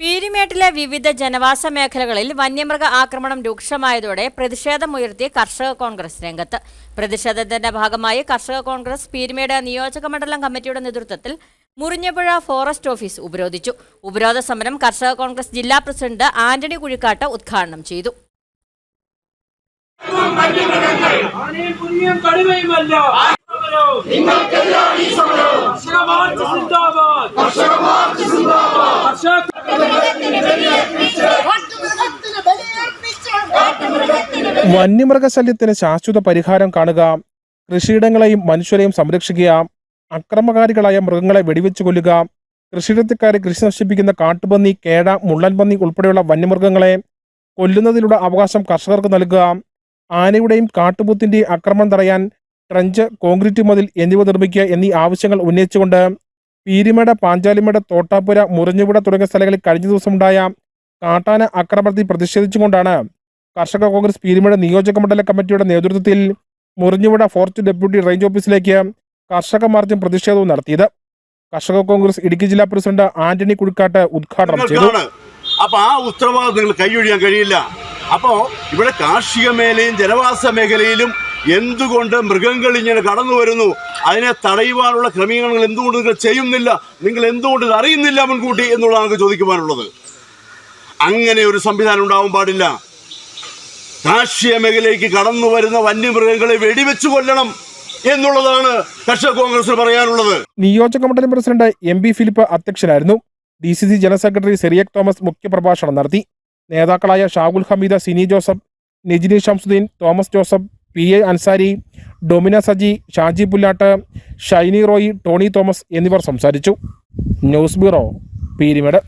പീരുമേട്ടിലെ വിവിധ ജനവാസ മേഖലകളിൽ വന്യമൃഗ ആക്രമണം രൂക്ഷമായതോടെ പ്രതിഷേധമുയർത്തി കർഷക കോൺഗ്രസ് രംഗത്ത്. പ്രതിഷേധത്തിന്റെ ഭാഗമായി കർഷക കോൺഗ്രസ് പീരുമേട് നിയോജക മണ്ഡലം കമ്മിറ്റിയുടെ നേതൃത്വത്തിൽ മുറിഞ്ഞപുഴ ഫോറസ്റ്റ് ഓഫീസ് ഉപരോധിച്ചു. ഉപരോധ സമരം കർഷക കോൺഗ്രസ് ജില്ലാ പ്രസിഡന്റ് ആന്റണി കുഴിക്കാട്ട് ഉദ്ഘാടനം ചെയ്തു. വന്യമൃഗശല്യത്തിന് ശാശ്വത പരിഹാരം കാണുക, കൃഷിയിടങ്ങളെയും മനുഷ്യരെയും സംരക്ഷിക്കുക, അക്രമകാരികളായ മൃഗങ്ങളെ വെടിവെച്ചു കൊല്ലുക, കൃഷിയിടത്തിക്കാരെ കൃഷി നശിപ്പിക്കുന്ന കാട്ടുപന്നി, കേട, മുള്ളൻപന്നി ഉൾപ്പെടെയുള്ള വന്യമൃഗങ്ങളെ കൊല്ലുന്നതിലൂടെ അവകാശം കർഷകർക്ക് നൽകുക, ആനയുടെയും കാട്ടുപോത്തിന്റെയും ആക്രമണം തടയാൻ ട്രഞ്ച്, കോൺക്രീറ്റ് മതിൽ എന്നിവ നിർമ്മിക്കുക എന്നീ ആവശ്യങ്ങൾ ഉന്നയിച്ചുകൊണ്ട് പീരുമേട്, പാഞ്ചാലിമേട്, തോട്ടാപ്പുര, മുറിഞ്ഞപുഴ തുടങ്ങിയ സ്ഥലങ്ങളിൽ കഴിഞ്ഞ ദിവസമുണ്ടായ കാട്ടാന ആക്രമണത്തിൽ പ്രതിഷേധിച്ചുകൊണ്ടാണ് കർഷക കോൺഗ്രസ് പീരുമേട് നിയോജക മണ്ഡല കമ്മിറ്റിയുടെ നേതൃത്വത്തിൽ മുറിഞ്ഞപുഴ ഫോറസ്റ്റ് ഡെപ്യൂട്ടി റേഞ്ച് ഓഫീസിലേക്ക് കർഷക മാർച്ചും പ്രതിഷേധവും നടത്തിയത്. കർഷക കോൺഗ്രസ് ഇടുക്കി ജില്ലാ പ്രസിഡന്റ് ആന്റണി കുഴിക്കാട്ട് ഉദ്ഘാടനം ചെയ്തു. അപ്പൊ ആ ഉത്തരവാദിത്തം നിങ്ങൾ കൈയൊഴിയാൻ കഴിയില്ല. അപ്പോ ഇവിടെ കാർഷിക മേഖലയും ജനവാസ മേഖലയിലും എന്തുകൊണ്ട് മൃഗങ്ങൾ ഇങ്ങനെ കടന്നു വരുന്നു, അതിനെ തടയുവാനുള്ള ക്രമീകരണങ്ങൾ എന്തുകൊണ്ട് നിങ്ങൾ ചെയ്യുന്നില്ല, നിങ്ങൾ എന്തുകൊണ്ട് ഇത് അറിയുന്നില്ല മുൻകൂട്ടി എന്നുള്ളതാണ് നമുക്ക് ചോദിക്കുവാനുള്ളത്. അങ്ങനെ ഒരു സംവിധാനം ഉണ്ടാവാൻ പാടില്ല. കാർഷിക മേഖലയ്ക്ക് കടന്നു വരുന്ന വന്യമൃഗങ്ങളെ വെടിവെച്ചു കൊല്ലണം എന്നുള്ളതാണ് കർഷക കോൺഗ്രസ് പറയാനുള്ളത്. നിയോജക മണ്ഡലം പ്രസിഡന്റ് എം ബി ഫിലിപ്പ് അധ്യക്ഷനായിരുന്നു. DCC general secretary Cyriac Thomas മുഖ്യപ്രഭാഷണം നടത്തി. നേതാക്കളായ ഷാഗുൽ ഹമീദ, സിനി ജോസഫ്, നിജിനി ഷംസുദ്ദീൻ, തോമസ് ജോസഫ്, PA അൻസാരി, ഡൊമിന സജി, ഷാജി പുല്ലാട്ട്, ഷൈനി റോയി, ടോണി തോമസ് എന്നിവർ സംസാരിച്ചു. News bureau, Peermade.